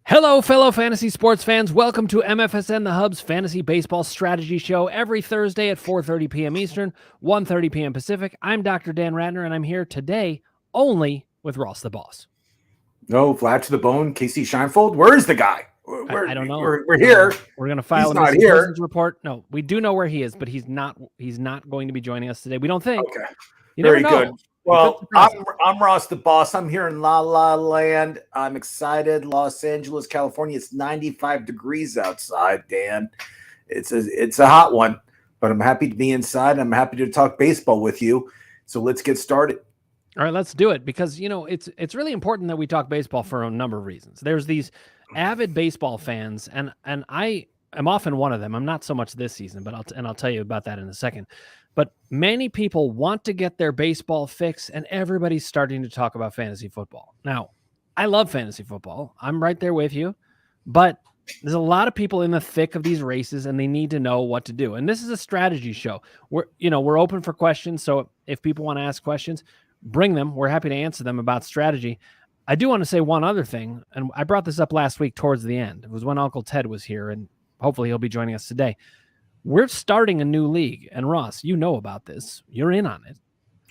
Hello, fellow fantasy sports fans. Welcome to MFSN, the Hub's fantasy baseball strategy show every Thursday at 4:30 p.m. Eastern, 1:30 p.m. Pacific. I'm Dr. Dan Ratner, and I'm here today only with Ross the Boss. No, Vlad to the bone, Casey Scheinfeld. Where is the guy? I don't know. We're here. We're going to file a missing persons report. No, we do know where he is, but he's not going to be joining us today. We don't think. Okay. Very good. Well, I'm Ross the Boss. I'm here in La La Land. I'm excited. Los Angeles, California. It's 95 degrees outside, Dan. It's a hot one, but I'm happy to be inside. I'm happy to talk baseball with you. So let's get started. All right, let's do it because, it's really important that we talk baseball for a number of reasons. There's these avid baseball fans, and I am often one of them. I'm not so much this season, but I'll tell you about that in a second. But many people want to get their baseball fix, and everybody's starting to talk about fantasy football. Now, I love fantasy football. I'm right there with you, but there's a lot of people in the thick of these races, and they need to know what to do. And this is a strategy show. We're open for questions, so if people want to ask questions, bring them. We're happy to answer them about strategy. I do want to say one other thing, and I brought this up last week towards the end. It was when Uncle Ted was here, and hopefully he'll be joining us today. We're starting a new league, and Ross, you know about this. You're in on it.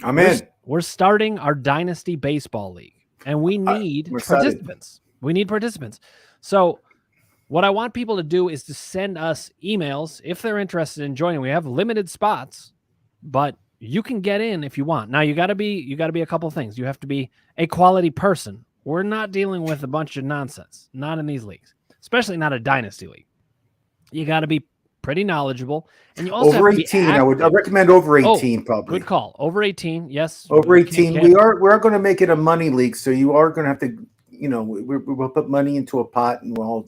I'm in. We're starting our Dynasty Baseball League, and we need participants. We need participants. So what I want people to do is to send us emails if they're interested in joining. We have limited spots, but you can get in if you want. Now you got to be a couple things. You have to be a quality person. We're not dealing with a bunch of nonsense, not in these leagues, especially not a Dynasty league. You got to be pretty knowledgeable, and you also over have to 18. I recommend over 18 probably. Good call. Over 18, yes. Over 18. We're going to make it a money league, so you are going to have to, we'll put money into a pot, and we'll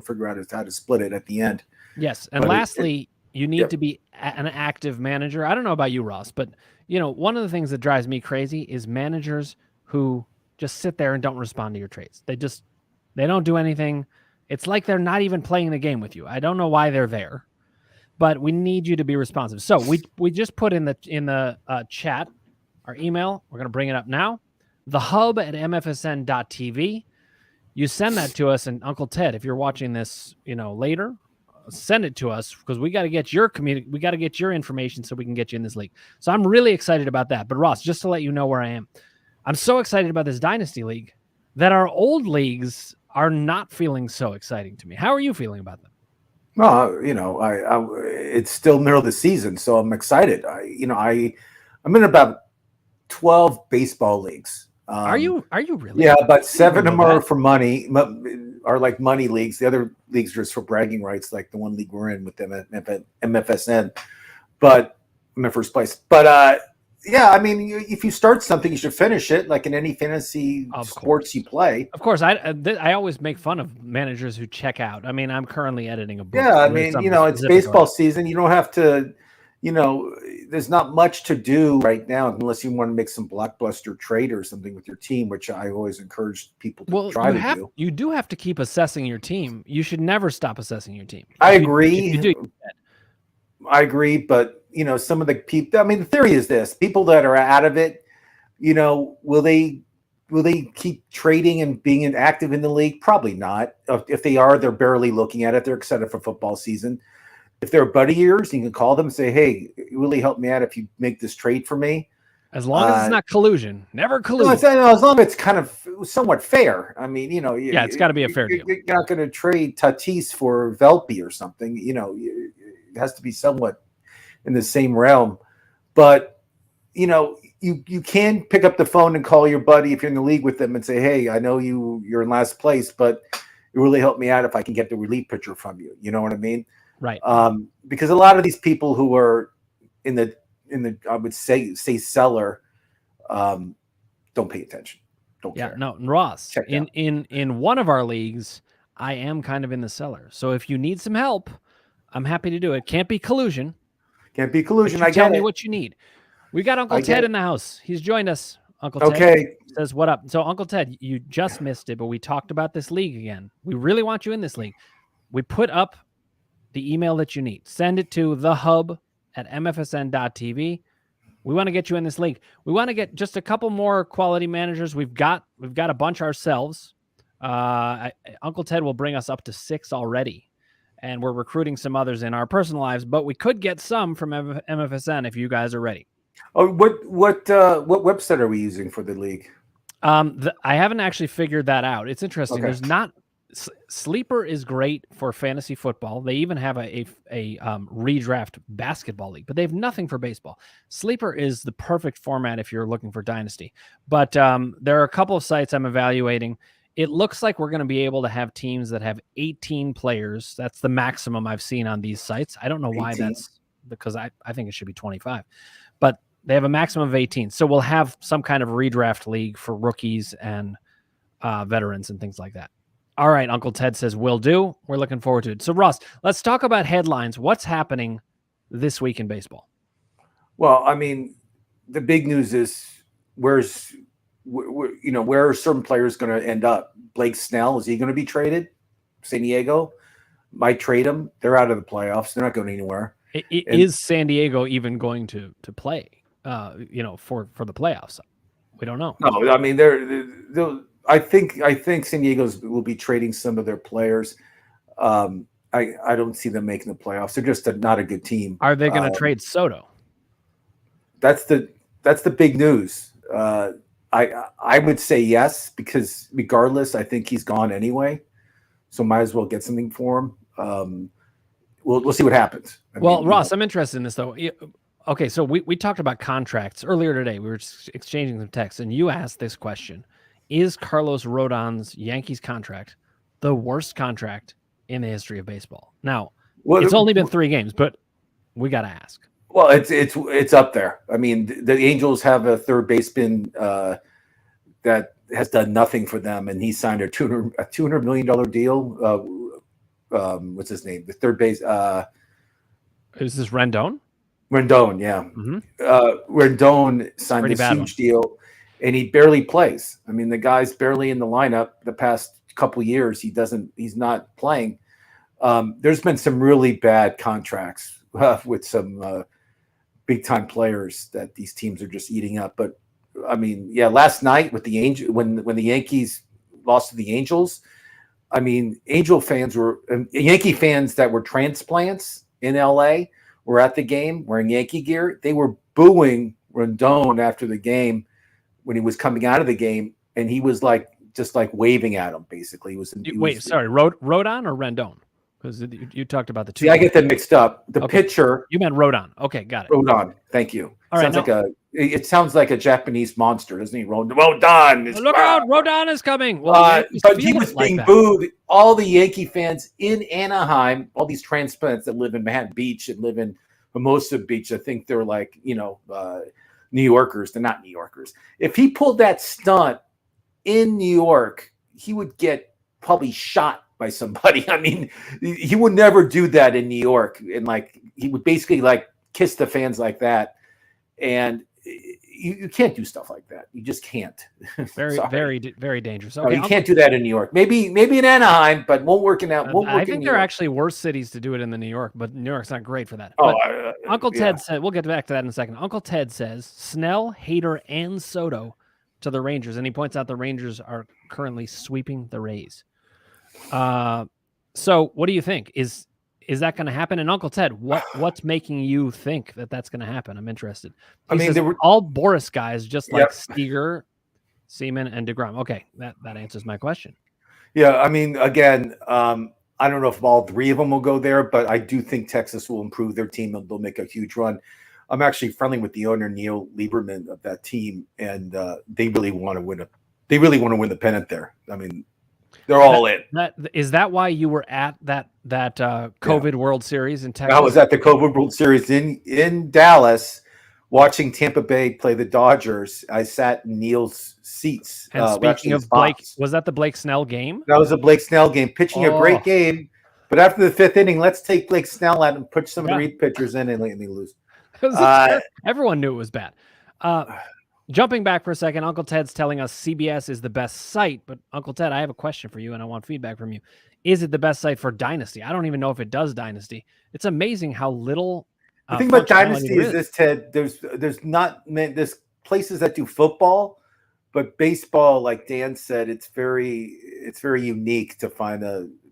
figure out how to split it at the end. Yes, and lastly, you need to be an active manager. I don't know about you, Ross, but one of the things that drives me crazy is managers who just sit there and don't respond to your trades. They don't do anything. It's like they're not even playing the game with you. I don't know why they're there, but we need you to be responsive. So we just put in the chat our email. We're going to bring it up now. thehub@mfsn.tv. You send that to us, and Uncle Ted, if you're watching this, later, send it to us because we got to get your we got to get your information so we can get you in this league. So I'm really excited about that. But Ross, just to let you know where I am, I'm so excited about this Dynasty League that our old leagues are not feeling so exciting to me. How are you feeling about them? Well, it's still middle of the season, so I'm excited. I'm in about 12 baseball leagues. Are you really? Yeah, but 7 of them are for money, are like money leagues. The other leagues are just for bragging rights, like the one league we're in with them at MFSN. But I'm in first place. But if you start something, you should finish it, like in any fantasy sports you play. Of course, I always make fun of managers who check out. I mean, I'm currently editing a book. Yeah, it's baseball season. You don't have to, there's not much to do right now unless you want to make some blockbuster trade or something with your team, which I always encourage people to try to do. You do have to keep assessing your team. You should never stop assessing your team. I agree. I agree, but some of the people, the theory is this: people that are out of it, will they keep trading and being active in the league? Probably not. If they are, they're barely looking at it. They're excited for football season. If they're buddy years, you can call them and say, "Hey, it really help me out if you make this trade for me." As long as it's not collusion, never collusion. As long as it's kind of somewhat fair. It's got to be a fair deal. You're not going to trade Tatis for Velpe or something. It has to be somewhat in the same realm. But you can pick up the phone and call your buddy if you're in the league with them and say, "Hey, I know you're in last place, but it really helped me out if I can get the relief pitcher from you." You know what I mean? Right. Because a lot of these people who are in the I would say seller don't pay attention. Don't care. No, Ross, in one of our leagues, I am kind of in the cellar. So if you need some help, I'm happy to do it. Can't be collusion. Can't be collusion. Tell me what you need. We got Uncle Ted in the house. He's joined us. Uncle Ted. Okay. Says, what up? So Uncle Ted, you just missed it, but we talked about this league again. We really want you in this league. We put up the email that you need. Send it to thehub@mfsn.tv. We want to get you in this league. We want to get just a couple more quality managers. We've got a bunch ourselves. Uncle Ted will bring us up to 6 already, and we're recruiting some others in our personal lives, but we could get some from MFSN if you guys are ready. Oh, what website are we using for the league? I haven't actually figured that out. It's interesting. Okay. There's not Sleeper is great for fantasy football. They even have a redraft basketball league, but they have nothing for baseball. Sleeper is the perfect format if you're looking for dynasty. But there are a couple of sites I'm evaluating. It looks like we're going to be able to have teams that have 18 players. That's the maximum I've seen on these sites. I don't know why 18. that's because I think it should be 25, but they have a maximum of 18. So we'll have some kind of redraft league for rookies and veterans and things like that. All right, Uncle Ted says will do. We're looking forward to it. So Ross, let's talk about headlines. What's happening this week in baseball? Well, I mean, the big news is where are certain players going to end up? Blake Snell, is he going to be traded? San Diego might trade him. They're out of the playoffs. They're not going anywhere. Is San Diego even going to play? For the playoffs, we don't know. No, I mean they're I think San Diego's will be trading some of their players. I don't see them making the playoffs. They're just not a good team. Are they going to trade Soto? That's the big news. I would say yes, because regardless, I think he's gone anyway. So might as well get something for him. We'll see what happens. Ross, I'm interested in this though. Okay, so we talked about contracts earlier today. We were exchanging some texts, and you asked this question: is Carlos Rodon's Yankees contract the worst contract in the history of baseball? Now, it's only been 3 games, but we got to ask. Well, it's up there. I mean, the Angels have a third baseman that has done nothing for them, and he signed a $200 million deal. What's his name? The third base. Is this Rendon? Rendon, yeah. Mm-hmm. Rendon signed this huge deal, and he barely plays. I mean, the guy's barely in the lineup the past couple years. He's not playing. There's been some really bad contracts with some big time players that these teams are just eating up. But I mean, yeah, last night with the when the Yankees lost to the Angels, I mean, Angel fans Yankee fans that were transplants in LA were at the game wearing Yankee gear. They were booing Rodon after the game when he was coming out of the game, and he was just waving at him. Basically, sorry, Rodon or Rendon? Because you talked about the two. Yeah, I get them mixed up. The pitcher. You meant Rodon. Okay, got it. Rodon. Thank you. All right. It sounds like a Japanese monster, doesn't he? Rodon. Look out! Rodon is coming. Well, but he was being booed. All the Yankee fans in Anaheim, all these transplants that live in Manhattan Beach and live in Hermosa Beach, I think they're New Yorkers. They're not New Yorkers. If he pulled that stunt in New York, he would get probably shot by somebody. I mean, he would never do that in New York, and he would basically kiss the fans like that, and you can't do stuff like that. You just can't. Very, very, very dangerous. Okay, you can't do that in New York. Maybe in Anaheim, but won't work in that. I think there are actually worse cities to do it in than New York, but New York's not great for that. Uncle Ted said, we'll get back to that in a second. Uncle Ted says Snell, Hader, and Soto to the Rangers, and he points out the Rangers are currently sweeping the Rays. So what do you think? Is that going to happen? And Uncle Ted, what's making you think that that's going to happen? I'm interested. He says, they were all Boris guys, just like Steger, Seaman, and DeGrom. Okay, that answers my question. Yeah, I mean, again, I don't know if all 3 of them will go there, but I do think Texas will improve their team and they'll make a huge run. I'm actually friendly with the owner, Neil Lieberman, of that team, and they really want to win the pennant there. I mean, they're all in. Is that why you were at that COVID World Series in Texas? I was at the COVID World Series in Dallas, watching Tampa Bay play the Dodgers. I sat in Neil's seats. And speaking of Blake, was that the Blake Snell game? That was a Blake Snell game, pitching a great game. But after the 5th inning, let's take Blake Snell out and put some of the Reed pitchers in and let me lose. Everyone knew it was bad. Jumping back for a second, Uncle Ted's telling us CBS is the best site, but Uncle Ted, I have a question for you, and I want feedback from you. Is it the best site for Dynasty? I don't even know if it does Dynasty. It's amazing how little. The thing about Dynasty is this, Ted. There's places that do football, but baseball, like Dan said, it's very unique to find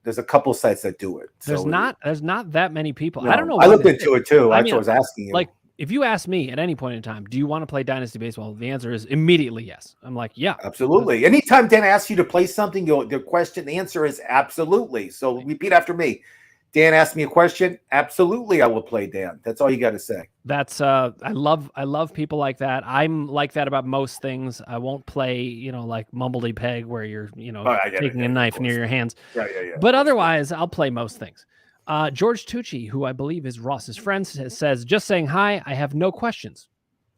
there's a couple sites that do it. There's not that many people. No, I don't know. I looked into it too. That's what I was asking you. Like, if you ask me at any point in time, do you want to play Dynasty Baseball? The answer is immediately yes. I'm like, yeah, absolutely. Anytime Dan asks you to play something, the answer is absolutely. So repeat after me. Dan asked me a question. Absolutely, I will play, Dan. That's all you got to say. That's I love people like that. I'm like that about most things. I won't play, like Mumbledy Peg where you're, taking a knife near your hands. Yeah. But otherwise, I'll play most things. George Tucci, who I believe is Ross's friend, says, just saying hi. I have no questions.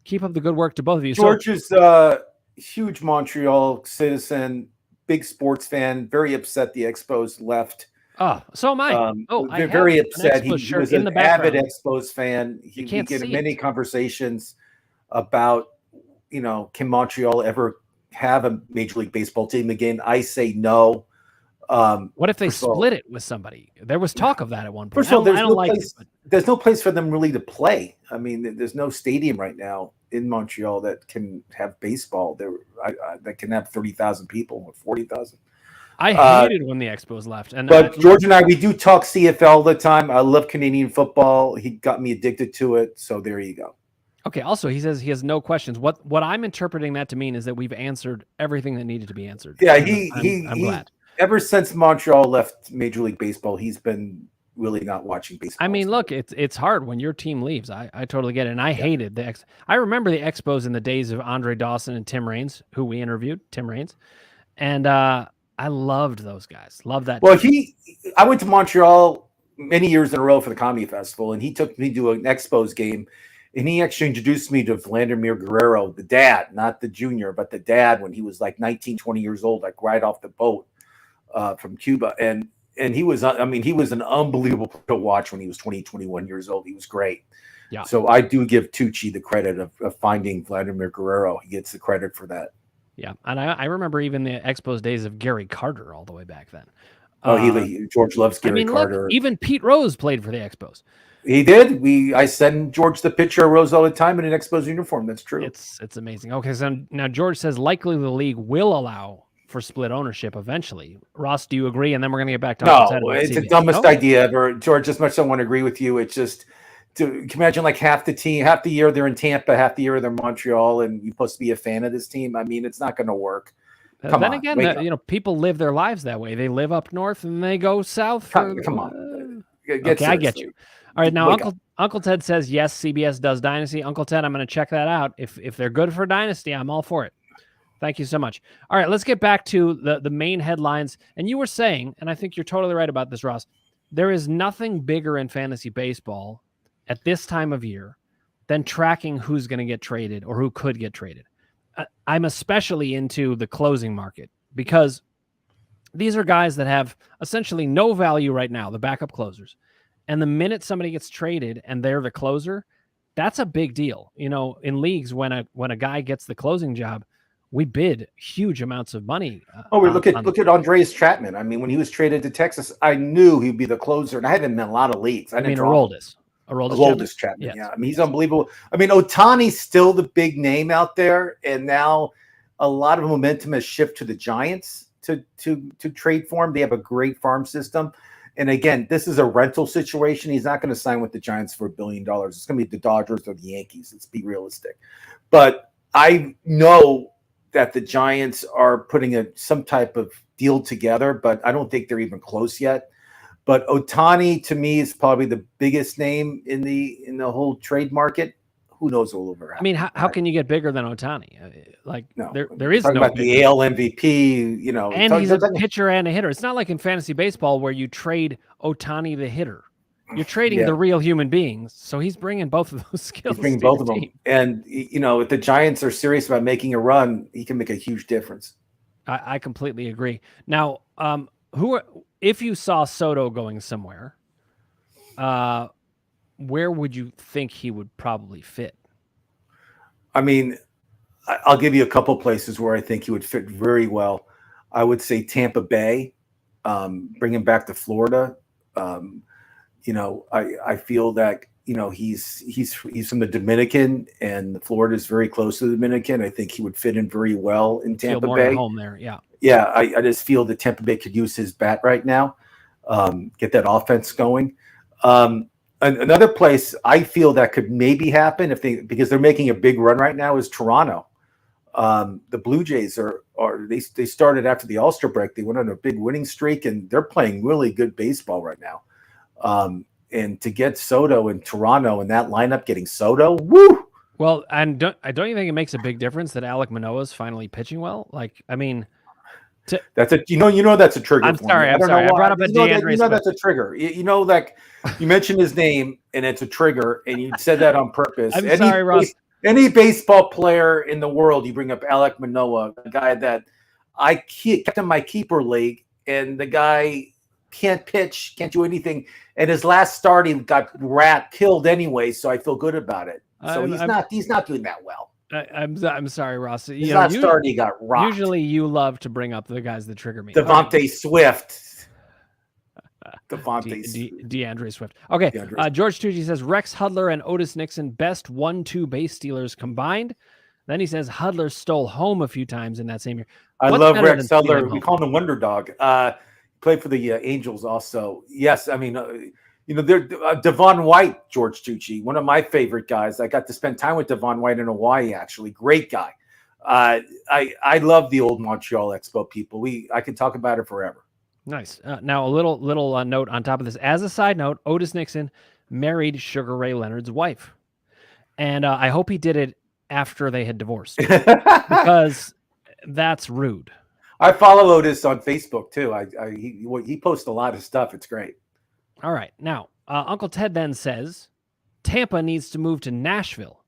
Keep up the good work to both of you. George is a huge Montreal citizen, big sports fan, very upset the Expos left. Oh, so am I. They're very upset. He was an avid Expos fan. We get in many conversations about, can Montreal ever have a Major League Baseball team again? I say no. What if they split it with somebody? There was talk of that at one point. First of all, there's no place for them really to play. I mean, there's no stadium right now in Montreal that can have baseball. That can have 30,000 people or 40,000. I hated when the Expos left. But George and we do talk CFL all the time. I love Canadian football. He got me addicted to it. So there you go. Okay. Also, he says he has no questions. What I'm interpreting that to mean is that we've answered everything that needed to be answered. Yeah, I'm glad. Ever since Montreal left Major League Baseball, he's been really not watching baseball. I mean, look, it's hard when your team leaves. I totally get it. And I hated I remember the Expos in the days of Andre Dawson and Tim Raines, who we interviewed, Tim Raines. And I loved those guys. Love that. Well, I went to Montreal many years in a row for the Comedy Festival, and he took me to an Expos game, and he actually introduced me to Vladimir Guerrero, the dad, not the junior, but the dad when he was like 19, 20 years old, like right off the boat from Cuba. And he was an unbelievable player to watch when he was 20, 21 years old. He was great. Yeah. So I do give Tucci the credit of finding Vladimir Guerrero. He gets the credit for that. Yeah, and I remember even the Expos days of Gary Carter all the way back then. George loves Gary Carter. Look, even Pete Rose played for the Expos. He did. I send George the picture of Rose all the time in an Expos uniform. That's true. It's amazing. Okay, so now George says likely the league will allow for split ownership eventually. Ross, do you agree? And then we're going to get back to it's the dumbest idea ever. George, as much as I want to agree with you, it's just to imagine like half the year they're in Tampa, half the year they're in Montreal, and you're supposed to be a fan of this team. I mean, it's not going to work. People live their lives that way. They live up north and they go south. Come on. Okay, I get you. All right, now Uncle Ted says yes, CBS does Dynasty. Uncle Ted, I'm going to check that out. If they're good for Dynasty, I'm all for it. Thank you so much. All right, let's get back to the main headlines. And you were saying, and I think you're totally right about this, Ross, there is nothing bigger in fantasy baseball at this time of year than tracking who's going to get traded or who could get traded. I'm especially into the closing market because these are guys that have essentially no value right now, the backup closers. And the minute somebody gets traded and they're the closer, that's a big deal. In leagues, when a guy gets the closing job, we bid huge amounts of money. Look at Andreas Chapman. I mean, when he was traded to Texas, I knew he'd be the closer, and I had him in a lot of leagues. Aroldis Chapman. Yes. Yeah, I mean, he's unbelievable. I mean, Ohtani's still the big name out there, and now a lot of momentum has shifted to the Giants to trade for him. They have a great farm system. And again, this is a rental situation. He's not going to sign with the Giants for $1 billion. It's going to be the Dodgers or the Yankees. Let's be realistic. But I know that the Giants are putting some type of deal together, but I don't think they're even close yet. But Ohtani, to me, is probably the biggest name in the whole trade market. Who knows what will ever happen? I mean, how can you get bigger than Ohtani? There is no about the AL MVP, and he's a pitcher and a hitter. It's not like in fantasy baseball where you trade Ohtani the hitter. You're trading the real human beings, so he's bringing both of those skills. He's bringing both of them, and if the Giants are serious about making a run, he can make a huge difference. I completely agree. Now, if you saw Soto going somewhere, where would you think he would probably fit? I mean, I'll give you a couple places where I think he would fit very well. I would say Tampa Bay, bring him back to Florida. I feel that he's from the Dominican, and Florida is very close to the Dominican. I think he would fit in very well in Tampa more Bay. at home there, yeah. Yeah, I just feel that Tampa Bay could use his bat right now, get that offense going. Another place I feel that could maybe happen because they're making a big run right now is Toronto. The Blue Jays they started after the All-Star break. They went on a big winning streak, and they're playing really good baseball right now. And to get Soto in Toronto and that lineup getting Soto, woo! Well, and don't you think it makes a big difference that Alek Manoah is finally pitching well? Like, I mean, that's a that's a trigger. I'm sorry. I brought up a DeAndre. That's a trigger. Like you mentioned his name and it's a trigger, and you said that on purpose. Sorry, Ross. Any baseball player in the world, you bring up Alek Manoah, a guy that I kept in my keeper league, and the guy can't pitch, can't do anything. And his last start, he got killed anyway, so I feel good about it. So he's not doing that well. I'm sorry, Ross. He's not starting. He got rocked. Usually, you love to bring up the guys that trigger me. DeAndre Swift. DeAndre Swift. Okay. George Tucci says Rex Hudler and Otis Nixon best 1-2 base stealers combined. Then he says Hudler stole home a few times in that same year. I love Rex Hudler. We call him the Wonder Dog. Played for the Angels also. Yes, I mean. They're Devon White, George Tucci, one of my favorite guys. I got to spend time with Devon White in Hawaii, actually. Great guy. I love the old Montreal Expo people. I can talk about it forever. Nice. Now, a little note on top of this. As a side note, Otis Nixon married Sugar Ray Leonard's wife. And I hope he did it after they had divorced because that's rude. I follow Otis on Facebook, too. He posts a lot of stuff. It's great. All right. Now, Uncle Ted then says Tampa needs to move to Nashville.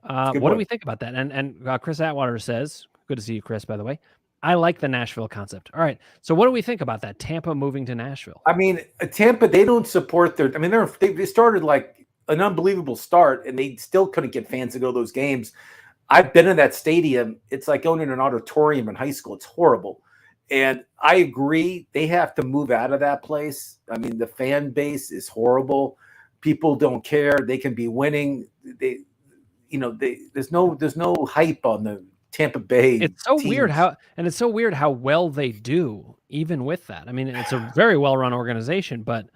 What do we think about that? And Chris Atwater says, good to see you, Chris, by the way. I like the Nashville concept. All right. So what do we think about that? Tampa moving to Nashville? I mean, Tampa, they don't support they started like an unbelievable start, and they still couldn't get fans to go to those games. I've been in that stadium. It's like going in an auditorium in high school. It's horrible. And I agree, they have to move out of that place. I mean, the fan base is horrible. People don't care. They can be winning. There's no hype on the Tampa Bay. It's so weird how well they do, even with that. I mean, it's a very well-run organization, but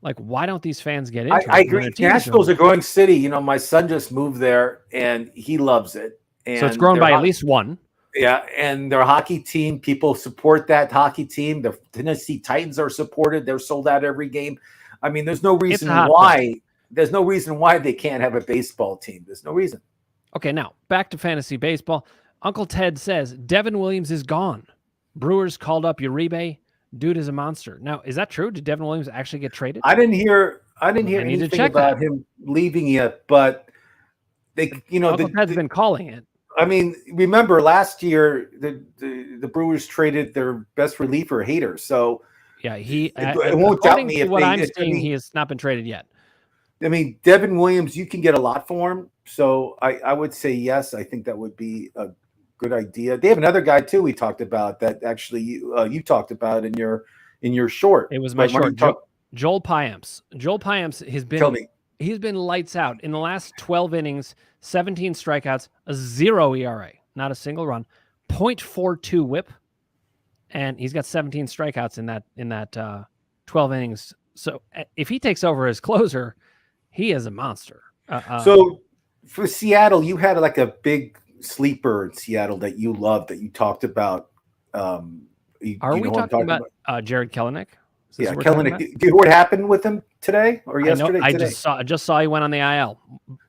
like, why don't these fans get into it? I agree. Nashville's a growing city. My son just moved there, and he loves it. And so it's grown by at least one. Yeah, and their hockey team, people support that hockey team. The Tennessee Titans are supported. They're sold out every game. I mean, there's no reason why they can't have a baseball team. There's no reason. Okay, now back to fantasy baseball. Uncle Ted says Devin Williams is gone. Brewers called up Uribe. Dude is a monster. Now, is that true? Did Devin Williams actually get traded? I didn't hear anything about him leaving yet, but Uncle Ted's been calling it. I mean, remember last year the Brewers traded their best reliever, Hader. So yeah, it won't doubt me if I'm saying he has not been traded yet. I mean, Devin Williams, you can get a lot for him. So I would say yes. I think that would be a good idea. They have another guy too we talked about that actually you talked about in your short. It was my short. Joel Payamps. Joel Payamps he's been lights out in the last 12 innings. 17 strikeouts, a 0 ERA, not a single run, 0.42 WHIP, and he's got 17 strikeouts in that 12 innings. So if he takes over as closer, he is a monster. So for Seattle, you had like a big sleeper in Seattle that you loved that you talked about. Are we talking about Jared Kelenic? Yeah, Kelenic. Do you know what happened with him today or yesterday? I just saw he went on the IL.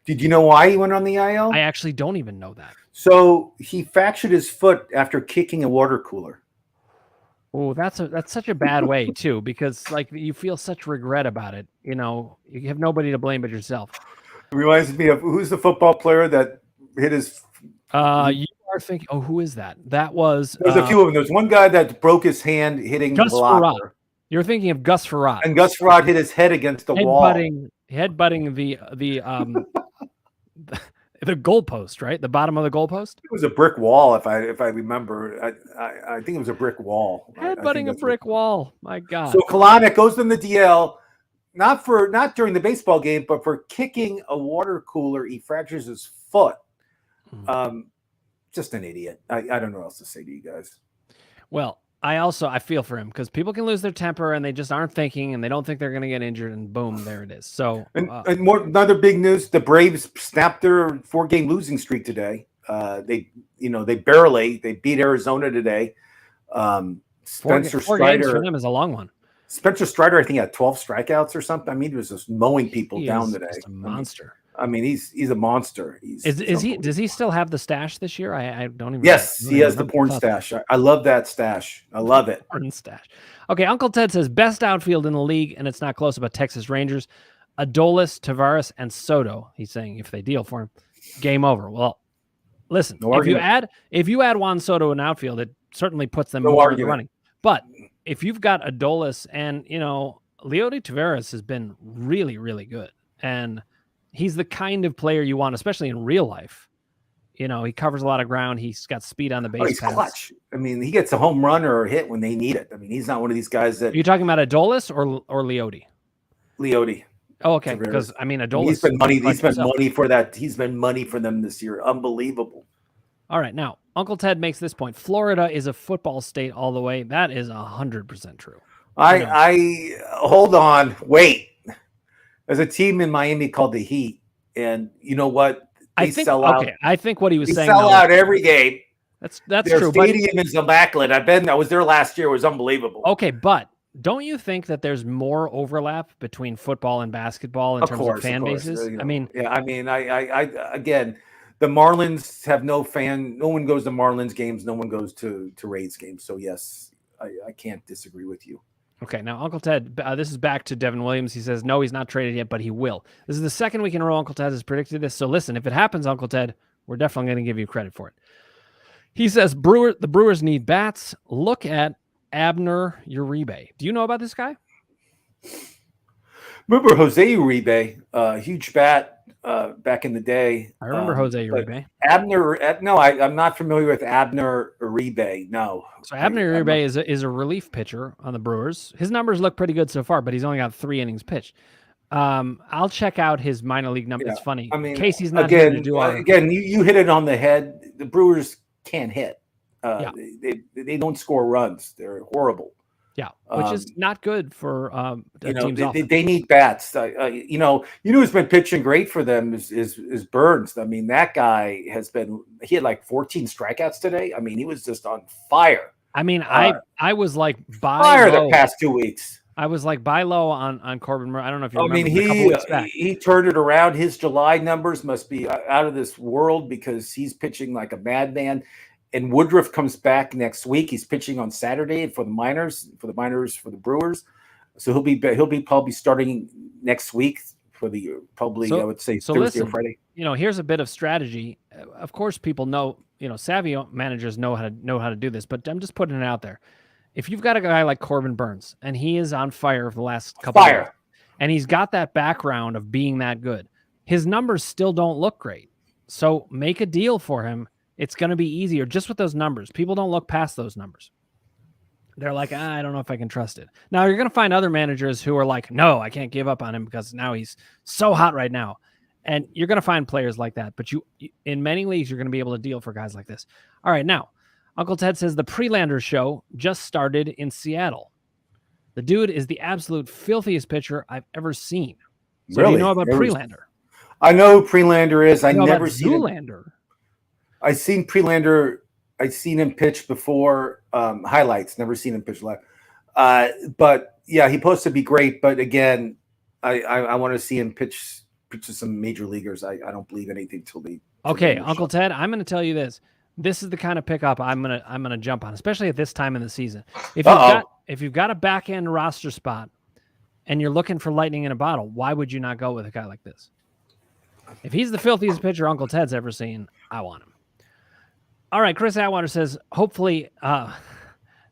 Did you know why he went on the IL? I actually don't even know that. So he fractured his foot after kicking a water cooler. Oh, that's such a bad way too, because like you feel such regret about it. You have nobody to blame but yourself. It reminds me of who's the football player that hit his. You are thinking, who is that? That was. There's a few of them. There's one guy that broke his hand hitting the blocker. You're thinking of Gus Farad. And Gus Farad hit his head against the wall. Headbutting the the goalpost, right? The bottom of the goalpost? It was a brick wall, if I remember. I think it was a brick wall. Headbutting a brick wall. My God. So Kelenic goes in the DL. not during the baseball game, but for kicking a water cooler, he fractures his foot. Just an idiot. I don't know what else to say to you guys. Well, I feel for him because people can lose their temper and they just aren't thinking and they don't think they're going to get injured and boom, there it is. So another big news: the Braves snapped their 4-game losing streak today. They beat Arizona today. Spencer four Strider games for them is a long one. Spencer Strider, I think, had 12 strikeouts or something. I mean, he was just mowing people down today. Just a monster. I mean, he's a monster. Is he? Does he still have the stash this year? I don't even. Yes, he has the porn stash. I love that stash. I love it. Porn stash. Okay, Uncle Ted says best outfield in the league, and it's not close. About Texas Rangers, Adolis, Tavares, and Soto. He's saying if they deal for him, game over. Well, listen, if you add Juan Soto in outfield, it certainly puts them more in the running. But if you've got Adolis and Leody Tavares has been really, really good, and he's the kind of player you want, especially in real life. He covers a lot of ground. He's got speed on the base. He's clutch. I mean, he gets a home run or a hit when they need it. I mean, he's not one of these guys that. Are you talking about Adolis or Leody? Leody. Oh, okay. Because I mean, Adolis. He's been money for that. He's been money for them this year. Unbelievable. All right, now Uncle Ted makes this point. Florida is a football state all the way. That is 100% true. I hold on. Wait. There's a team in Miami called the Heat, and you know what? I think what he was saying. They sell out every game. That's their true. Their stadium is immaculate. I was there last year. It was unbelievable. Okay, but don't you think that there's more overlap between football and basketball in terms of fan bases? I mean, I again, the Marlins have no fan. No one goes to Marlins games. No one goes to Rays games. So yes, I can't disagree with you. Okay, now Uncle Ted, this is back to Devin Williams. He says, no, he's not traded yet, but he will. This is the second week in a row Uncle Ted has predicted this. So listen, if it happens, Uncle Ted, we're definitely going to give you credit for it. He says, the Brewers need bats. Look at Abner Uribe. Do you know about this guy? Remember Jose Uribe, huge bat back in the day. I remember Jose Uribe. I'm not familiar with Abner Uribe. No. So Abner Uribe is a relief pitcher on the Brewers. His numbers look pretty good so far, but he's only got 3 innings pitched. I'll check out his minor league number. It's funny. I mean, Casey's not again. Here to do again, you hit it on the head. The Brewers can't hit. They don't score runs. They're horrible. Yeah, which is not good for team's offense. They need bats. Who's been pitching great for them is Burns. I mean, that guy he had like 14 strikeouts today. I mean, he was just on fire. I mean, I was like fire the past 2 weeks. I was like buy low on Corbin Murray. I don't know if you remember. He turned it around. His July numbers must be out of this world because he's pitching like a madman. And Woodruff comes back next week. He's pitching on Saturday for the Brewers. So he'll be probably starting next week I would say Thursday or Friday. Here's a bit of strategy. Of course, people know, savvy managers know how to do this, but I'm just putting it out there. If you've got a guy like Corbin Burns and he is on fire for the last couple of years, and he's got that background of being that good, his numbers still don't look great. So make a deal for him. It's going to be easier just with those numbers. People don't look past those numbers. They're like, I don't know if I can trust it. Now, you're going to find other managers who are like, no, I can't give up on him because now he's so hot right now. And you're going to find players like that. But in many leagues, you're going to be able to deal for guys like this. All right, now, Uncle Ted says the Prelander show just started in Seattle. The dude is the absolute filthiest pitcher I've ever seen. So really? Do you know about Prelander? I know who Prelander is. I've never seen Zoolander. I've seen Prelander. I've seen him pitch before, highlights. Never seen him pitch live. But yeah, he's supposed to be great. But again, I want to see him pitch to some major leaguers. I don't believe anything till the. Okay, Uncle Ted, I'm going to tell you this. This is the kind of pickup I'm gonna jump on, especially at this time in the season. If you've got a back end roster spot and you're looking for lightning in a bottle, why would you not go with a guy like this? If he's the filthiest pitcher Uncle Ted's ever seen, I want him. All right, Chris Atwater says, hopefully,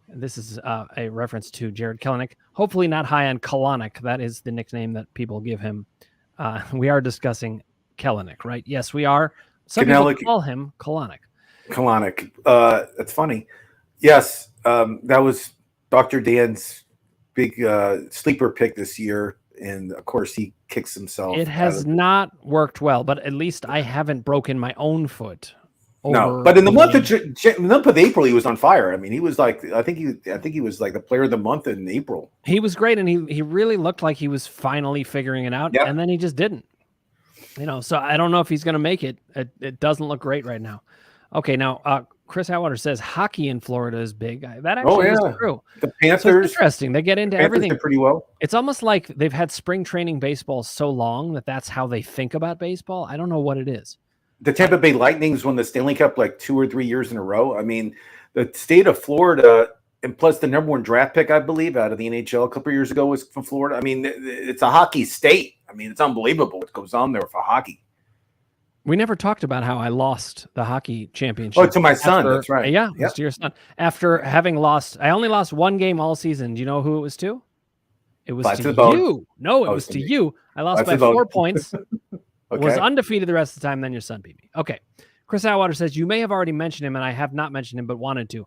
this is a reference to Jared Kelenic, hopefully not high on Kelenic. That is the nickname that people give him. We are discussing Kelenic, right? Yes, we are. Some people call him Kelenic. Kelenic. That's funny. Yes, that was Dr. Dan's big sleeper pick this year. and of course he kicks himself. It has not worked well, but at least I haven't broken my own foot. No, but in the month of April, he was on fire. I mean, he was like, I think he was like the player of the month in April. He was great, and he really looked like he was finally figuring it out, and then he just didn't. So I don't know if he's going to make it. It doesn't look great right now. Okay, now Chris Atwater says hockey in Florida is big. That actually is true. The Panthers, so it's interesting. They get into everything did pretty well. It's almost like they've had spring training baseball so long that's how they think about baseball. I don't know what it is. The Tampa Bay Lightning's won the Stanley Cup like 2 or 3 years in a row. I mean, the state of Florida, and plus the #1 draft pick, I believe, out of the NHL a couple of years ago was from Florida. I mean, it's a hockey state. I mean, it's unbelievable what goes on there for hockey. We never talked about how I lost the hockey championship. Oh, to my son. That's right. Yeah, it was to your son. After having lost, I only lost one game all season. Do you know who it was to? It was to you. No, it was to you. I lost by 4 points. Was undefeated the rest of the time, then your son beat me. Okay. Chris Atwater says, you may have already mentioned him, and I have not mentioned him, but wanted to.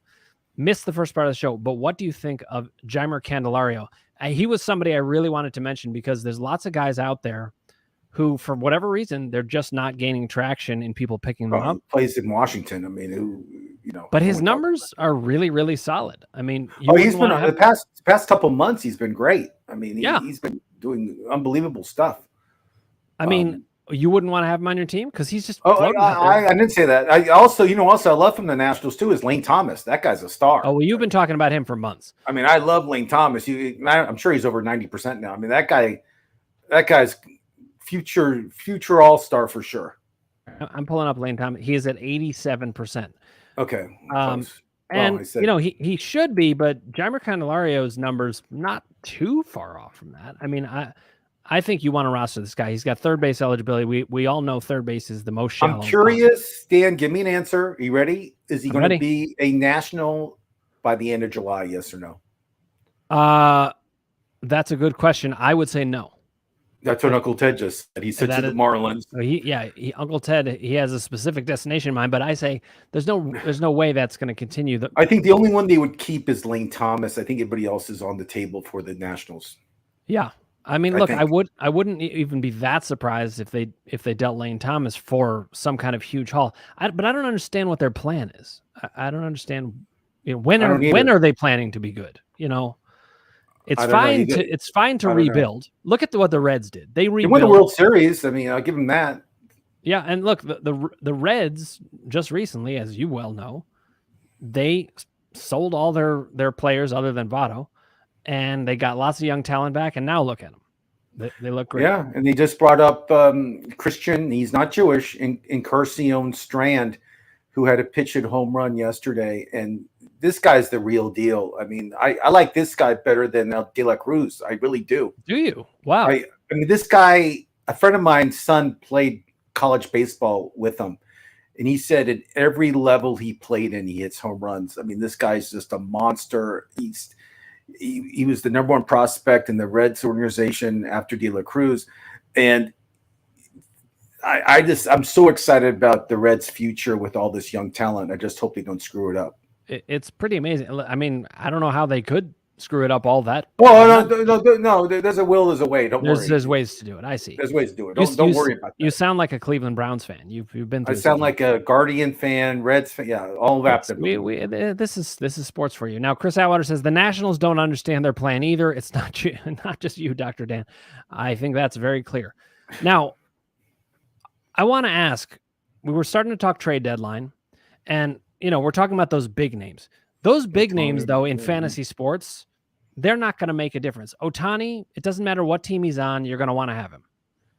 Missed the first part of the show, but what do you think of Jeimer Candelario? He was somebody I really wanted to mention because there's lots of guys out there who, for whatever reason, they're just not gaining traction in people picking them up. Plays in Washington. I mean, But his numbers are really, really solid. I mean, he's been the past couple months. He's been great. I mean, he's been doing unbelievable stuff. I mean, you wouldn't want to have him on your team because he's just. I didn't say that. I also I love from the Nationals too is Lane Thomas. That guy's a star. Oh, well, you've been talking about him for months. I mean, I love Lane Thomas. I'm sure he's over 90% now. I mean, that guy's future all-star for sure. I'm pulling up Lane Thomas. He is at 87%. Okay. He should be, but Jeimer Candelario's numbers not too far off from that. I mean, I think you want to roster this guy. He's got third base eligibility. We all know third base is the most shallow. I'm curious, Stan, give me an answer. Are you ready? Is he going to be a national by the end of July? Yes or no? That's a good question. I would say no. That's what Uncle Ted just said. He said to the Marlins. Uncle Ted, he has a specific destination in mind, but I say there's no way that's going to continue. I think the only one they would keep is Lane Thomas. I think everybody else is on the table for the Nationals. Yeah. I mean, look, I wouldn't even be that surprised if they dealt Lane Thomas for some kind of huge haul. But I don't understand what their plan is. I don't understand. When are they planning to be good? It's fine to rebuild. Look at what the Reds did. They won the World Series. I mean, I'll give them that. Yeah, and look, the Reds just recently, as you well know, they sold all their players other than Votto. And they got lots of young talent back, and now look at them. They look great. Yeah, and they just brought up Christian. He's not Jewish. Encarnacion Strand, who had a pitch-hit home run yesterday. And this guy's the real deal. I mean, I like this guy better than De La Cruz. I really do. Do you? Wow. I mean, this guy, a friend of mine's son played college baseball with him. And he said at every level he played in, he hits home runs. I mean, this guy's just a monster. He was the #1 prospect in the Reds organization after De La Cruz. And I'm so excited about the Reds' future with all this young talent. I just hope they don't screw it up. It's pretty amazing. I mean, I don't know how they could screw it up all that. Well, no, there's a will, there's a way. Don't worry. There's ways to do it. I see. There's ways to do it. Don't worry about that. You sound like a Cleveland Browns fan. You've been through. I sound like a Guardian fan, Reds fan. Yeah, all wrapped up. This is sports for you. Now, Chris Atwater says the Nationals don't understand their plan either. It's not just you, Dr. Dan. I think that's very clear. Now, I want to ask, we were starting to talk trade deadline, and we're talking about those big names. Those big names, though, in fantasy sports, they're not going to make a difference. Ohtani, it doesn't matter what team he's on, you're going to want to have him.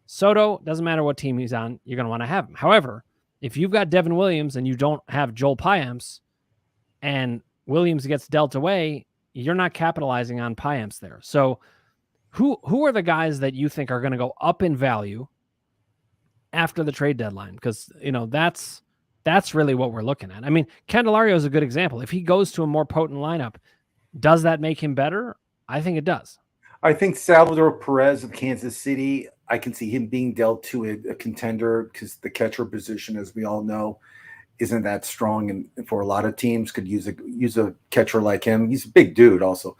Soto, doesn't matter what team he's on, you're going to want to have him. However, if you've got Devin Williams and you don't have Joel Payamps, and Williams gets dealt away, you're not capitalizing on Payamps there. So who are the guys that you think are going to go up in value after the trade deadline? Because, that's really what we're looking at. I mean, Candelario is a good example. If he goes to a more potent lineup, does that make him better? I think it does. I think Salvador Perez of Kansas City, I can see him being dealt to a contender because the catcher position, as we all know, isn't that strong, and for a lot of teams could use a catcher like him. He's a big dude also.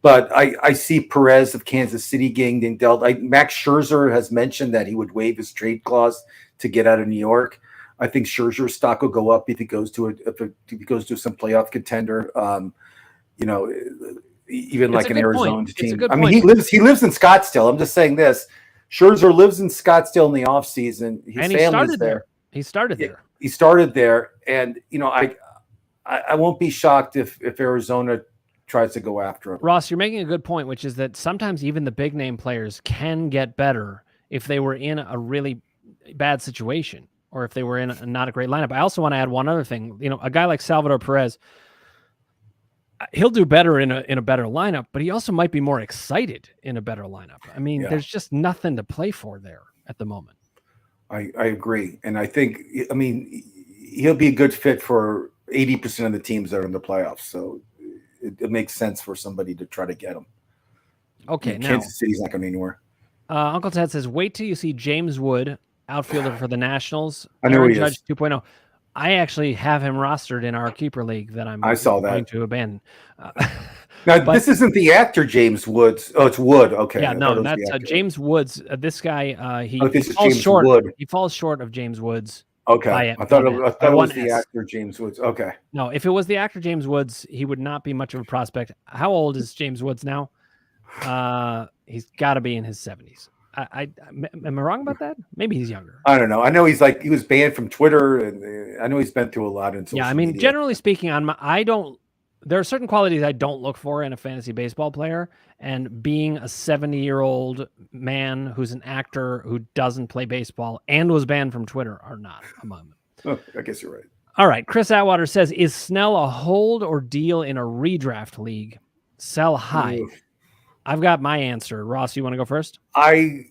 But I see Perez of Kansas City getting dealt. Max Scherzer has mentioned that he would waive his trade clause to get out of New York. I think Scherzer's stock will go up if he goes to some playoff contender. Even like an Arizona team. I mean, he lives in Scottsdale. I'm just saying this. Scherzer lives in Scottsdale in the offseason. His family's there. He started there. He started there, and I won't be shocked if Arizona tries to go after him. Ross, you're making a good point, which is that sometimes even the big name players can get better if they were in a really bad situation or if they were in not a great lineup. I also want to add one other thing. A guy like Salvador Perez, he'll do better in a better lineup, but he also might be more excited in a better lineup. I mean, there's just nothing to play for there at the moment. I agree. And I think, he'll be a good fit for 80% of the teams that are in the playoffs. So it makes sense for somebody to try to get him. Okay. Now, Kansas City's not going anywhere. Uncle Ted says, wait till you see James Wood, outfielder for the Nationals. I know Aaron he Judge is. 2.0. I actually have him rostered in our keeper league that I saw going that. to abandon. Now, this isn't the actor James Woods. Oh, it's Wood. Okay. Yeah, no, that's James Woods. This guy, he falls James short. Wood. He falls short of James Woods. Okay. I thought it was the actor James Woods. Okay. No, if it was the actor James Woods, he would not be much of a prospect. How old is James Woods now? He's got to be in his 70s. Am I wrong about that? Maybe he's younger. I don't know. I know he was banned from Twitter, and I know he's been through a lot in social media. Generally speaking, there are certain qualities I don't look for in a fantasy baseball player, and being a 70-year-old man who's an actor who doesn't play baseball and was banned from Twitter are not among them. I guess you're right. All right. Chris Atwater says, is Snell a hold or deal in a redraft league? Sell high. Ooh. I've got my answer. Ross, you want to go first? 2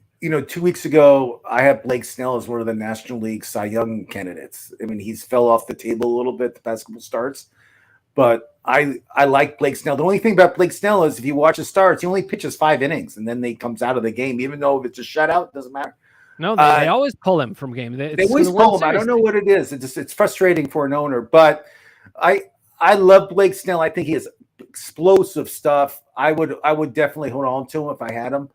weeks ago, I had Blake Snell as one of the National League Cy Young candidates. I mean, he's fell off the table a little bit the past couple starts, but I like Blake Snell. The only thing about Blake Snell is if you watch the starts, he only pitches 5 innings and then he comes out of the game, even though if it's a shutout, it doesn't matter. No, they always pull him from game. They always pull him. I don't know what it is. It's frustrating for an owner, but I love Blake Snell. I think he has explosive stuff. I would definitely hold on to him if I had him.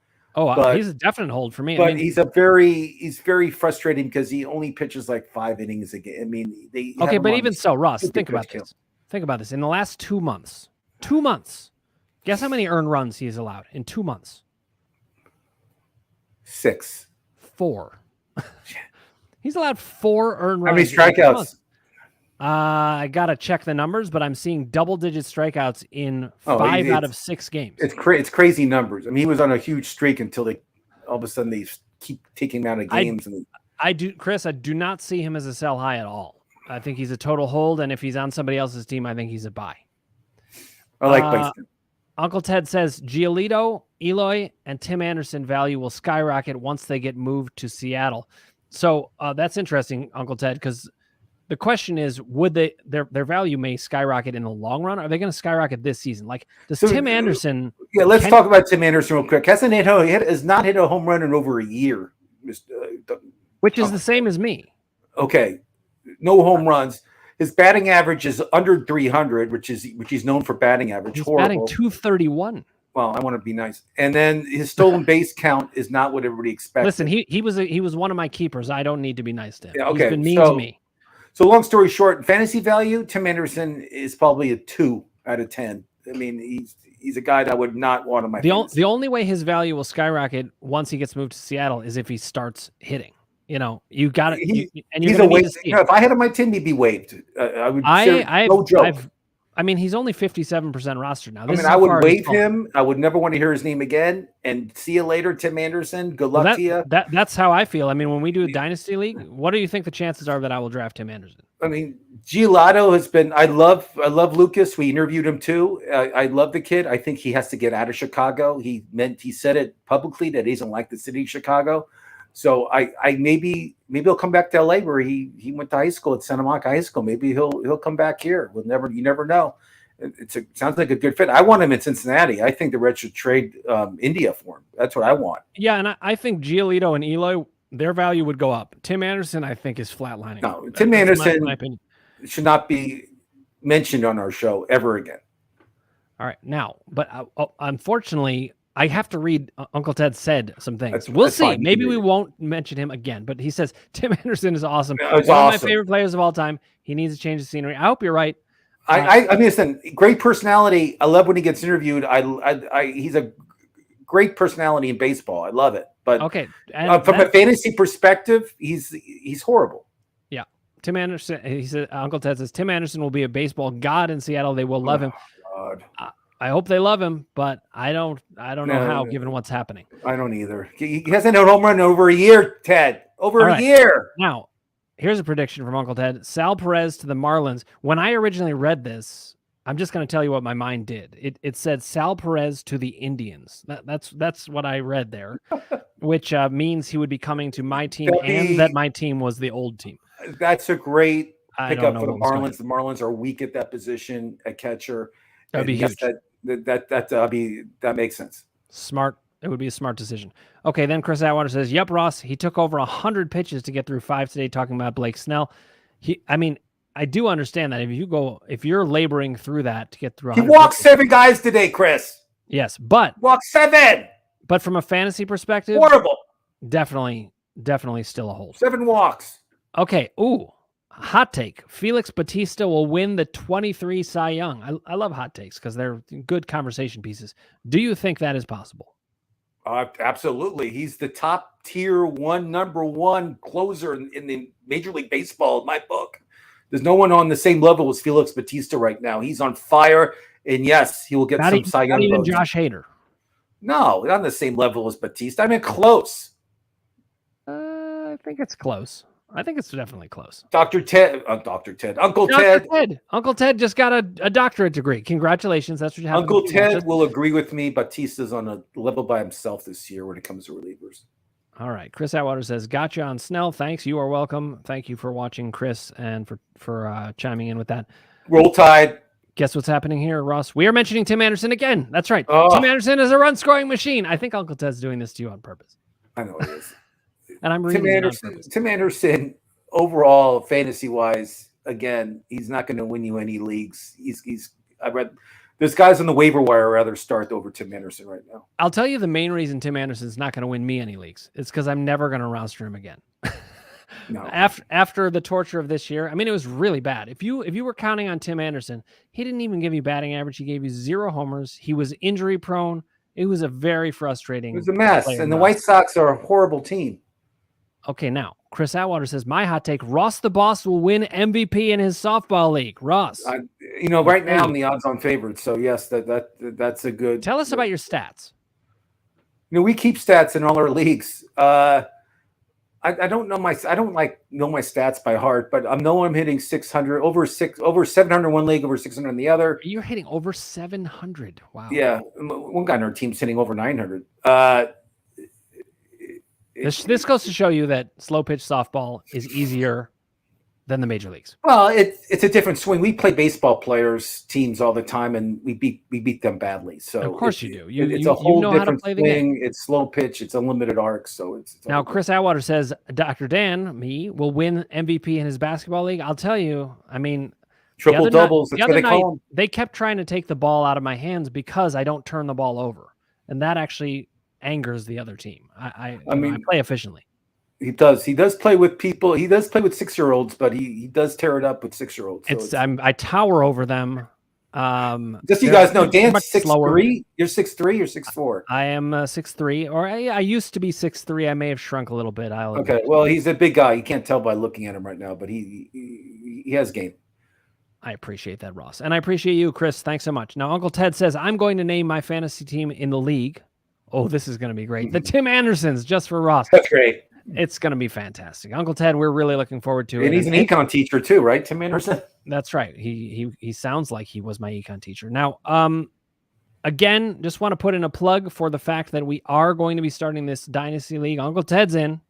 He's a definite hold for me. But he's very frustrating because he only pitches like 5 innings a game. I mean, but even so, Ross, think about this. Think about this. In the last 2 months, guess how many earned runs he's allowed in 2 months? 6. 4. He's allowed 4 earned runs. How many strikeouts? I gotta check the numbers, but I'm seeing double-digit strikeouts in 5 out of 6 games. It's crazy numbers. I mean, he was on a huge streak until all of a sudden they keep taking him out of games. I do not see him as a sell high at all. I think he's a total hold, and if he's on somebody else's team, I think he's a buy. I like Blake. Uncle Ted says Giolito, Eloy, and Tim Anderson value will skyrocket once they get moved to Seattle. So that's interesting, Uncle Ted, because the question is, would their value may skyrocket in the long run? Are they going to skyrocket this season? Like, does Tim Anderson? Yeah, let's talk about Tim Anderson real quick. Has not hit a home run in over a year, which is the same as me. Okay, no home runs. His batting average is under 300, which he's known for batting average. He's horrible. batting 231. Well, I want to be nice. And then his stolen base count is not what everybody expected. Listen, he was one of my keepers. I don't need to be nice to him. Yeah, okay. He's been mean to me. So long story short, fantasy value, Tim Anderson is probably a 2 out of 10. I mean, he's a guy that I would not want on my fantasy. The only way his value will skyrocket once he gets moved to Seattle is if he starts hitting. You got it. He's a waived. If I had him on my team, he'd be waived. I would. No joke. He's only 57% rostered now. I would waive him. I would never want to hear his name again. And see you later, Tim Anderson. Good luck to you. That's how I feel. I mean, when we do a dynasty league, what do you think the chances are that I will draft Tim Anderson? I mean, Giolito has been. I love Lucas. We interviewed him too. I love the kid. I think he has to get out of Chicago. He said it publicly that he doesn't like the city of Chicago. So I maybe he'll come back to LA where he went to high school at Santa Monica High School. Maybe he'll come back here. You never know. It sounds like a good fit. I want him in Cincinnati. I think the Reds should trade India for him. That's what I want. Yeah, and I think Giolito and Eloy, their value would go up. Tim Anderson, I think, is flatlining. No, Tim Anderson should not be mentioned on our show ever again. All right, now, but unfortunately, I have to read. Uncle Ted said some things. That's, We'll that's see. fine. Maybe we won't mention him again. But he says Tim Anderson is awesome. It's One of my awesome. favorite players of all time. He needs to change the scenery. I hope you're right. I mean, listen, great personality. I love when he gets interviewed. He's a great personality in baseball. I love it. But okay, from a fantasy perspective, he's horrible. Yeah, Tim Anderson. He said Uncle Ted says Tim Anderson will be a baseball god in Seattle. They will love him. God. I hope they love him, but I don't know how, given what's happening. I don't either. He hasn't hit a home run in over a year, Ted. Over a year. Now, here's a prediction from Uncle Ted. Sal Perez to the Marlins. When I originally read this, I'm just going to tell you what my mind did. It said Sal Perez to the Indians. That's what I read there, which means he would be coming to my team that my team was the old team. That's a great pickup for the Marlins. The Marlins are weak at that position at catcher. That'd be huge. That makes sense. Smart. It would be a smart decision. Okay, then Chris Atwater says, "Yep, Ross. He took over 100 pitches to get through 5 today." Talking about Blake Snell, I do understand that if you're laboring through that to get through, he walked 7 guys today, Chris. Yes, but walked 7. But from a fantasy perspective, horrible. Definitely still a hold. 7 walks. Okay. Ooh. Hot take. Felix Bautista will win the 23 Cy Young. I love hot takes because they're good conversation pieces. Do you think that is possible? Absolutely. He's the top tier number one closer in the Major League Baseball in my book. There's no one on the same level as Felix Bautista right now. He's on fire. And yes, he will get some Cy Young votes. Not even Josh Hader. No, not on the same level as Bautista. I mean, close. I think it's close. I think it's definitely close. Uncle Ted. Uncle Ted just got a doctorate degree. Congratulations. That's what you have. Uncle Ted will agree with me. Batista's on a level by himself this year when it comes to relievers. All right. Chris Atwater says, "Gotcha on Snell. Thanks. You are welcome. Thank you for watching, Chris, and for chiming in with that." Roll Tide. Guess what's happening here, Ross? We are mentioning Tim Anderson again. That's right. Tim Anderson is a run-scoring machine. I think Uncle Ted's doing this to you on purpose. I know he is. And I'm reading Tim Anderson, overall, fantasy-wise, again, he's not going to win you any leagues. There's guys on the waiver wire rather start over Tim Anderson right now. I'll tell you the main reason Tim Anderson's not going to win me any leagues. It's because I'm never going to roster him again. No. After the torture of this year, I mean, it was really bad. If you were counting on Tim Anderson, he didn't even give you batting average. He gave you 0 homers. He was injury prone. It was a very frustrating. It was a mess. And the White Sox are a horrible team. Okay, now Chris Atwater says, "My hot take: Ross the Boss will win MVP in his softball league." Ross, right now I'm the odds-on favorite. So yes, that's a good. Tell us about your stats. We keep stats in all our leagues. I don't know I don't know my stats by heart, but I know I'm hitting 600 over 700 one league, over 600 in the other. You're hitting over 700. Wow. Yeah, one guy on our team's hitting over 900. This goes to show you that slow pitch softball is easier than the major leagues. Well, it's a different swing. We play baseball players teams all the time, and we beat them badly. So of course you do. It's a whole different swing. It's slow pitch. It's a limited arc. So it's now. Chris Atwater says Dr. Dan will win MVP in his basketball league. I'll tell you. I mean, triple doubles. That's what they call them. They kept trying to take the ball out of my hands because I don't turn the ball over, and that actually angers the other team. I play efficiently. He does. He does play with people. He does play with 6-year-olds, but he does tear it up with 6-year-olds. So I tower over them. Just so you guys know, Dan's 6'3". You're 6'3" or 6'4". I am 6'3", or I used to be 6'3". I may have shrunk a little bit. Okay. Well, he's a big guy. You can't tell by looking at him right now, but he has game. I appreciate that, Ross, and I appreciate you, Chris. Thanks so much. Now, Uncle Ted says I'm going to name my fantasy team in the league. Oh, this is going to be great. The Tim Andersons, just for Ross. That's great. It's going to be fantastic. Uncle Ted, we're really looking forward to it. And he's an econ teacher too, right, Tim Anderson? That's right. He sounds like he was my econ teacher. Now, again, just want to put in a plug for the fact that we are going to be starting this Dynasty League. Uncle Ted's in.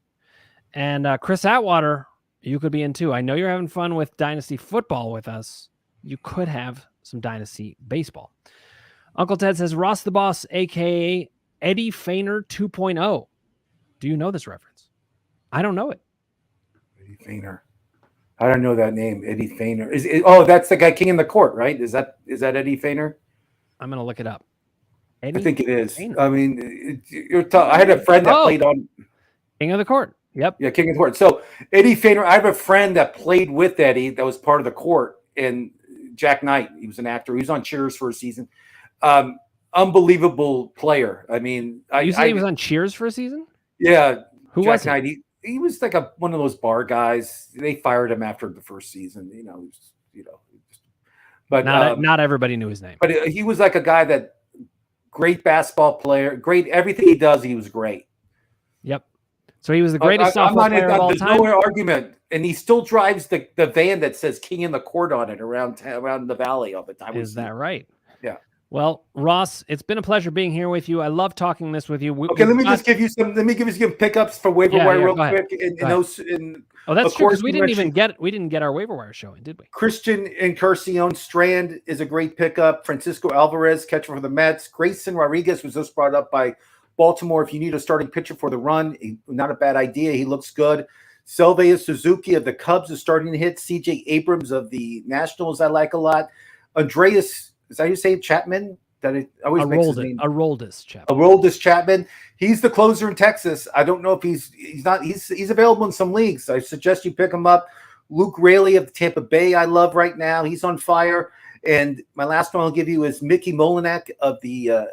And Chris Atwater, you could be in too. I know you're having fun with Dynasty football with us. You could have some Dynasty baseball. Uncle Ted says, Ross the Boss, a.k.a. Eddie Feiner 2.0. Do you know this reference? I don't know it. Eddie Feiner. I don't know that name. Eddie Feiner. That's the guy King in the Court, right? Is that Eddie Feiner? I'm going to look it up. I think it is. I mean, I had a friend that played on King of the Court. Yep. Yeah, King of the Court. So Eddie Feiner, I have a friend that played with Eddie that was part of the court, and Jack Knight. He was an actor. He was on Cheers for a season. Unbelievable player. I mean, you said he was on Cheers for a season? Yeah. Who Jack was Knight. He was like one of those bar guys. They fired him after the first season. But not everybody knew his name. But he was like a guy that great basketball player, great everything he does. He was great. Yep. So he was the greatest softball player of all time. No argument, and he still drives the van that says "King in the Court" on it around the valley all the time. Is that right? Yeah. Well, Ross, it's been a pleasure being here with you. I love talking this with you. Okay, let me give you some pickups for waiver wire real quick. That's true, because we didn't get our waiver wire showing, did we? Christian Encarnacion Strand is a great pickup. Francisco Alvarez, catcher for the Mets. Grayson Rodriguez was just brought up by Baltimore. If you need a starting pitcher for the run, not a bad idea. He looks good. Selvey Suzuki of the Cubs is starting to hit. CJ Abrams of the Nationals I like a lot. Andreas, is that how you say Chapman? Aroldis Chapman. He's the closer in Texas. I don't know if he's available in some leagues. I suggest you pick him up. Luke Raley of Tampa Bay I love right now. He's on fire. And my last one I'll give you is Mickey Molinak of the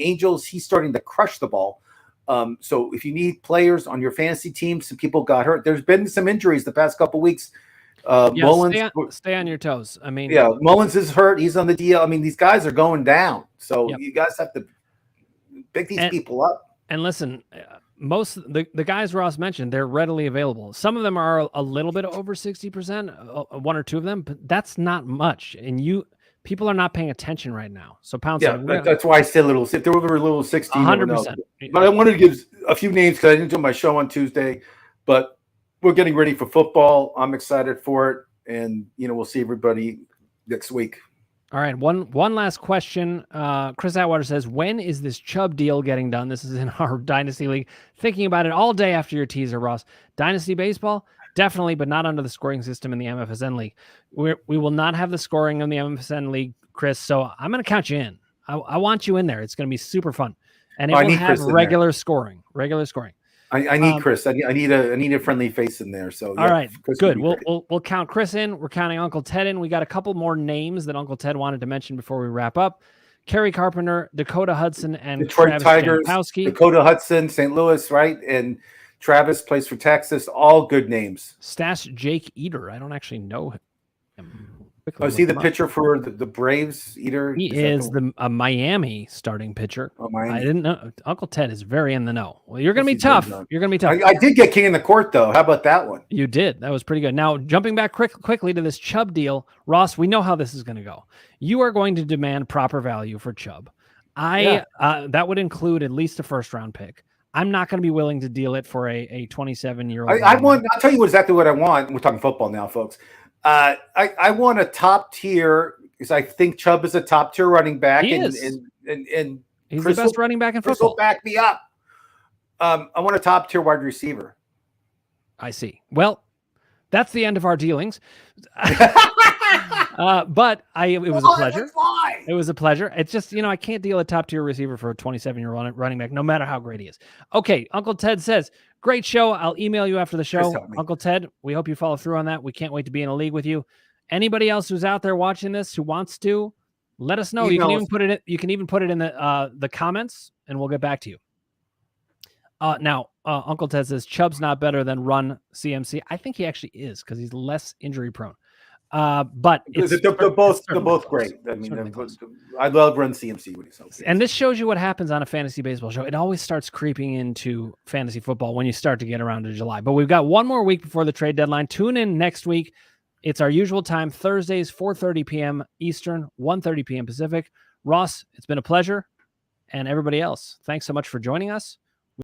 Angels. He's starting to crush the ball. So if you need players on your fantasy team, some people got hurt. There's been some injuries the past couple of weeks. Mullins, stay on your toes. I mean, Mullins is hurt. He's on the DL. I mean, these guys are going down. So you guys have to pick these people up. And listen, most the guys Ross mentioned, they're readily available. Some of them are a little bit over 60%, one or two of them, but that's not much. And people are not paying attention right now. So Pound said, that's why I said if they're over a little 16, 100%. But I wanted to give a few names because I didn't do my show on Tuesday, but we're getting ready for football. I'm excited for it. And, we'll see everybody next week. All right. One last question. Chris Atwater says, when is this Chubb deal getting done? This is in our Dynasty League. Thinking about it all day after your teaser, Ross. Dynasty Baseball? Definitely, but not under the scoring system in the MFSN League. We will not have the scoring in the MFSN League, Chris, so I'm going to count you in. I want you in there. It's going to be super fun. And it will have regular scoring. I need Chris. I need a friendly face in there. So all right, Chris, good. We'll count Chris in. We're counting Uncle Ted in. We got a couple more names that Uncle Ted wanted to mention before we wrap up. Kerry Carpenter, Dakota Hudson, and Detroit Travis Tigers. Jankowski. Dakota Hudson, St. Louis, right? And Travis plays for Texas. All good names. Stas Jake Eater. I don't actually know him. Is he the pitcher for the Braves? Eater? He is a Miami starting pitcher. Oh, Miami. I didn't know. Uncle Ted is very in the know. Well, you're going to be tough. You're going to be tough. I did get King in the Court, though. How about that one? You did. That was pretty good. Now, jumping back quickly to this Chubb deal, Ross, we know how this is going to go. You are going to demand proper value for Chubb. That would include at least a first-round pick. I'm not going to be willing to deal it for a 27-year-old. I'll tell you exactly what I want. We're talking football now, folks. I want a top tier because I think Chubb is a top tier running back. He is. And he's the best running back in football. Back me up. I want a top tier wide receiver. I see. Well, that's the end of our dealings. But it was a pleasure. It was a pleasure. It's just, I can't deal a top tier receiver for a 27-year-old running back, no matter how great he is. Okay. Uncle Ted says, great show. I'll email you after the show. Uncle Ted, we hope you follow through on that. We can't wait to be in a league with you. Anybody else who's out there watching this who wants to, let us know. You can even put it in the comments, and we'll get back to you. Now, Uncle Ted says Chubb's not better than Run CMC. I think he actually is because he's less injury prone. But they're both great. I mean, I love Run CMC when he's healthy. And this shows you what happens on a fantasy baseball show. It always starts creeping into fantasy football when you start to get around to July. But we've got one more week before the trade deadline. Tune in next week. It's our usual time, Thursdays, 4:30 p.m. Eastern, 1:30 p.m. Pacific. Ross, it's been a pleasure. And everybody else, thanks so much for joining us.